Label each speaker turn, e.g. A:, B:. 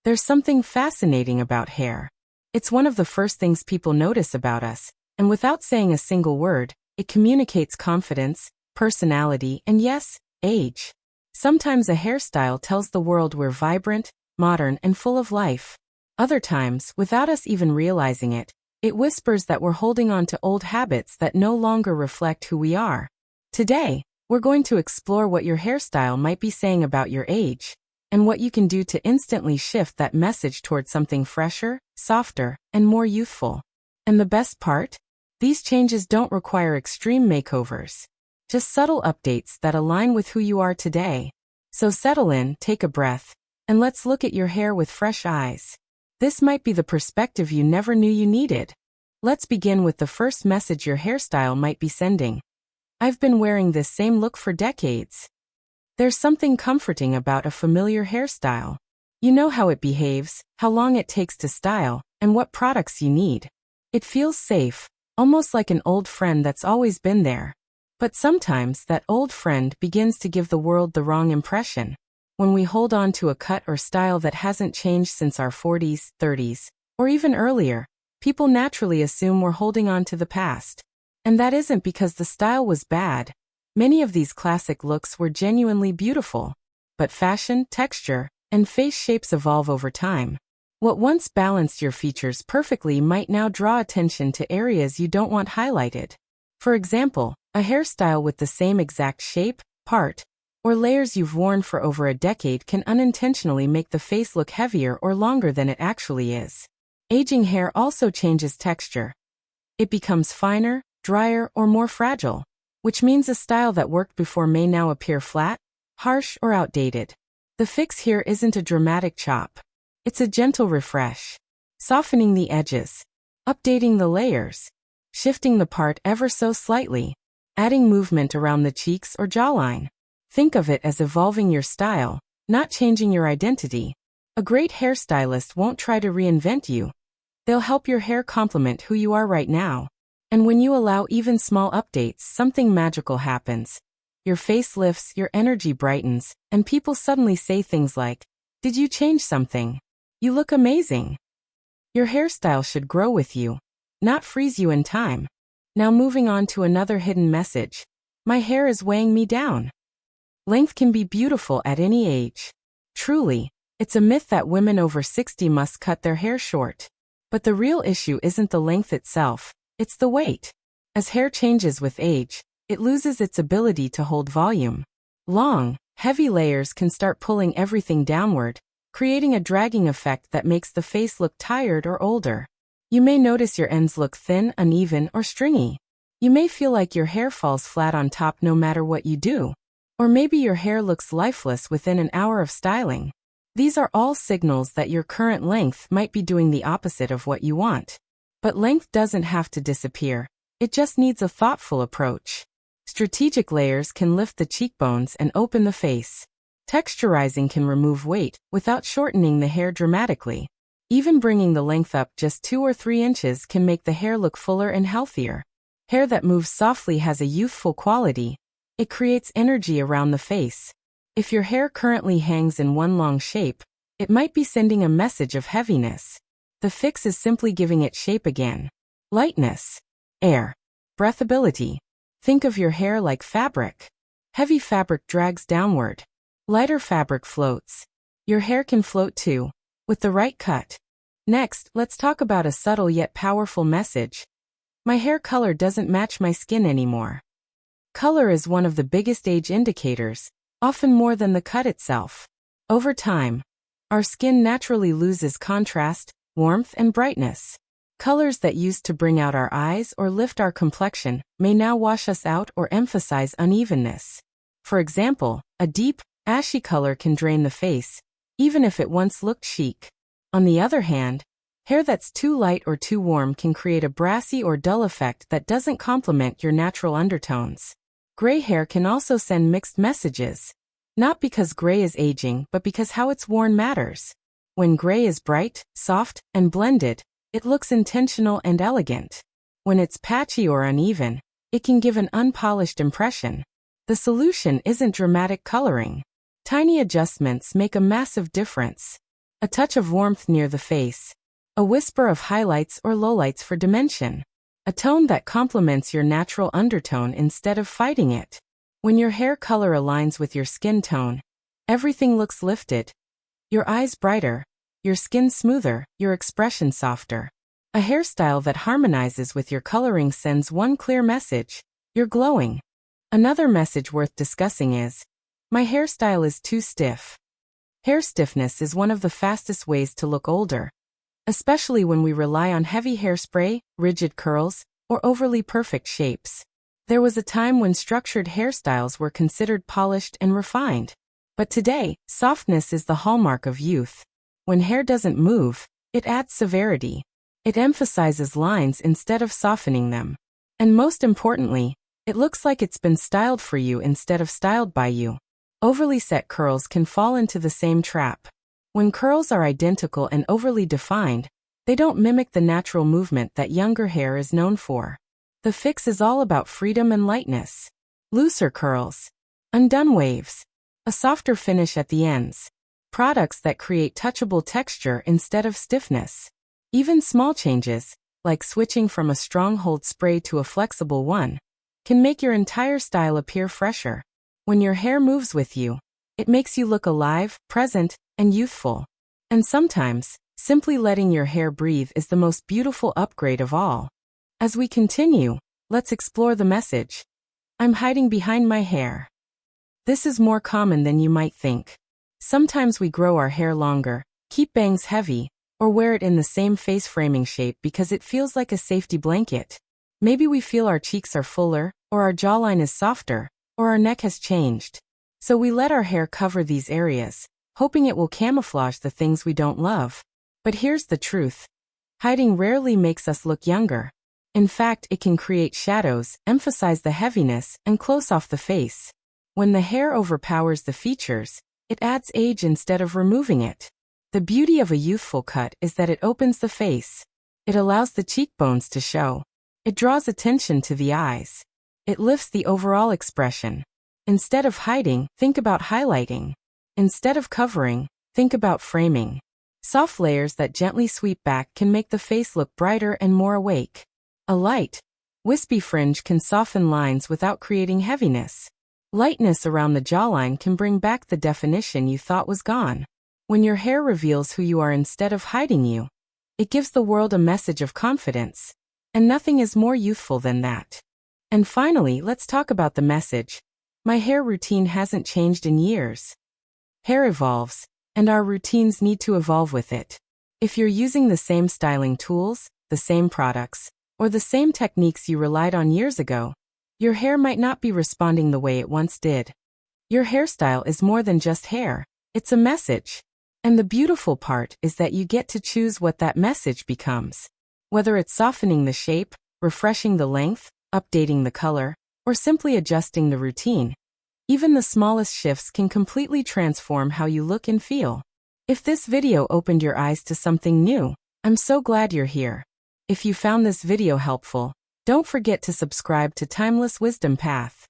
A: There's something fascinating about hair. It's one of the first things people notice about us, and without saying a single word, it communicates confidence, personality, and yes, age. Sometimes a hairstyle tells the world we're vibrant, modern, and full of life. Other times, without us even realizing it, it whispers that we're holding on to old habits that no longer reflect who we are. Today, we're going to explore what your hairstyle might be saying about your age, and what you can do to instantly shift that message towards something fresher, softer, and more youthful. And the best part? These changes don't require extreme makeovers. Just subtle updates that align with who you are today. So settle in, take a breath, and let's look at your hair with fresh eyes. This might be the perspective you never knew you needed. Let's begin with the first message your hairstyle might be sending. I've been wearing this same look for decades. There's something comforting about a familiar hairstyle. You know how it behaves, how long it takes to style, and what products you need. It feels safe, almost like an old friend that's always been there. But sometimes that old friend begins to give the world the wrong impression. When we hold on to a cut or style that hasn't changed since our 40s, 30s, or even earlier, people naturally assume we're holding on to the past. And that isn't because the style was bad. Many of these classic looks were genuinely beautiful. But fashion, texture, and face shapes evolve over time. What once balanced your features perfectly might now draw attention to areas you don't want highlighted. For example, a hairstyle with the same exact shape, part, or layers you've worn for over a decade can unintentionally make the face look heavier or longer than it actually is. Aging hair also changes texture. It becomes finer, drier, or more fragile, which means a style that worked before may now appear flat, harsh, or outdated. The fix here isn't a dramatic chop. It's a gentle refresh, softening the edges, updating the layers, shifting the part ever so slightly, adding movement around the cheeks or jawline. Think of it as evolving your style, not changing your identity. A great hairstylist won't try to reinvent you. They'll help your hair complement who you are right now. And when you allow even small updates, something magical happens. Your face lifts, your energy brightens, and people suddenly say things like, "Did you change something? You look amazing." Your hairstyle should grow with you, not freeze you in time. Now moving on to another hidden message. My hair is weighing me down. Length can be beautiful at any age. Truly, it's a myth that women over 60 must cut their hair short. But the real issue isn't the length itself, it's the weight. As hair changes with age, it loses its ability to hold volume. Long, heavy layers can start pulling everything downward, creating a dragging effect that makes the face look tired or older. You may notice your ends look thin, uneven, or stringy. You may feel like your hair falls flat on top no matter what you do. Or maybe your hair looks lifeless within an hour of styling. These are all signals that your current length might be doing the opposite of what you want. But length doesn't have to disappear. It just needs a thoughtful approach. Strategic layers can lift the cheekbones and open the face. Texturizing can remove weight without shortening the hair dramatically. Even bringing the length up just 2 or 3 inches can make the hair look fuller and healthier. Hair that moves softly has a youthful quality. It creates energy around the face. If your hair currently hangs in one long shape, it might be sending a message of heaviness. The fix is simply giving it shape again. Lightness, air, breathability. Think of your hair like fabric. Heavy fabric drags downward. Lighter fabric floats. Your hair can float too, with the right cut. Next, let's talk about a subtle yet powerful message. My hair color doesn't match my skin anymore. Color is one of the biggest age indicators, often more than the cut itself. Over time, our skin naturally loses contrast, warmth, and brightness. Colors that used to bring out our eyes or lift our complexion may now wash us out or emphasize unevenness. For example, a deep, ashy color can drain the face, even if it once looked chic. On the other hand, hair that's too light or too warm can create a brassy or dull effect that doesn't complement your natural undertones. Gray hair can also send mixed messages. Not because gray is aging, but because how it's worn matters. When gray is bright, soft, and blended, it looks intentional and elegant. When it's patchy or uneven, it can give an unpolished impression. The solution isn't dramatic coloring. Tiny adjustments make a massive difference. a touch of warmth near the face, a whisper of highlights or lowlights for dimension, a tone that complements your natural undertone instead of fighting it. When your hair color aligns with your skin tone, everything looks lifted. Your eyes brighter, your skin smoother, your expression softer. A hairstyle that harmonizes with your coloring sends one clear message: you're glowing. Another message worth discussing is, my hairstyle is too stiff. Hair stiffness is one of the fastest ways to look older, especially when we rely on heavy hairspray, rigid curls, or overly perfect shapes. There was a time when structured hairstyles were considered polished and refined. But today, softness is the hallmark of youth. When hair doesn't move, it adds severity. It emphasizes lines instead of softening them. And most importantly, it looks like it's been styled for you instead of styled by you. Overly set curls can fall into the same trap. When curls are identical and overly defined, they don't mimic the natural movement that younger hair is known for. The fix is all about freedom and lightness. Looser curls, undone waves, a softer finish at the ends, products that create touchable texture instead of stiffness. Even small changes, like switching from a strong-hold spray to a flexible one, can make your entire style appear fresher. When your hair moves with you, it makes you look alive, present, and youthful. And sometimes, simply letting your hair breathe is the most beautiful upgrade of all. As we continue, let's explore the message. I'm hiding behind my hair. This is more common than you might think. Sometimes we grow our hair longer, keep bangs heavy, or wear it in the same face framing shape because it feels like a safety blanket. Maybe we feel our cheeks are fuller, or our jawline is softer, or our neck has changed. So we let our hair cover these areas, hoping it will camouflage the things we don't love. But here's the truth. Hiding rarely makes us look younger. In fact, it can create shadows, emphasize the heaviness, and close off the face. When the hair overpowers the features, it adds age instead of removing it. The beauty of a youthful cut is that it opens the face. It allows the cheekbones to show. It draws attention to the eyes. It lifts the overall expression. Instead of hiding, think about highlighting. Instead of covering, think about framing. Soft layers that gently sweep back can make the face look brighter and more awake. A light, wispy fringe can soften lines without creating heaviness. Lightness around the jawline can bring back the definition you thought was gone. When your hair reveals who you are instead of hiding you, it gives the world a message of confidence. And nothing is more youthful than that. And finally, let's talk about the message. My hair routine hasn't changed in years. Hair evolves, and our routines need to evolve with it. If you're using the same styling tools, the same products, or the same techniques you relied on years ago, your hair might not be responding the way it once did. Your hairstyle is more than just hair. It's a message. And the beautiful part is that you get to choose what that message becomes. Whether it's softening the shape, refreshing the length, updating the color, or simply adjusting the routine, even the smallest shifts can completely transform how you look and feel. If this video opened your eyes to something new, I'm so glad you're here. If you found this video helpful, don't forget to subscribe to Timeless Wisdom Path.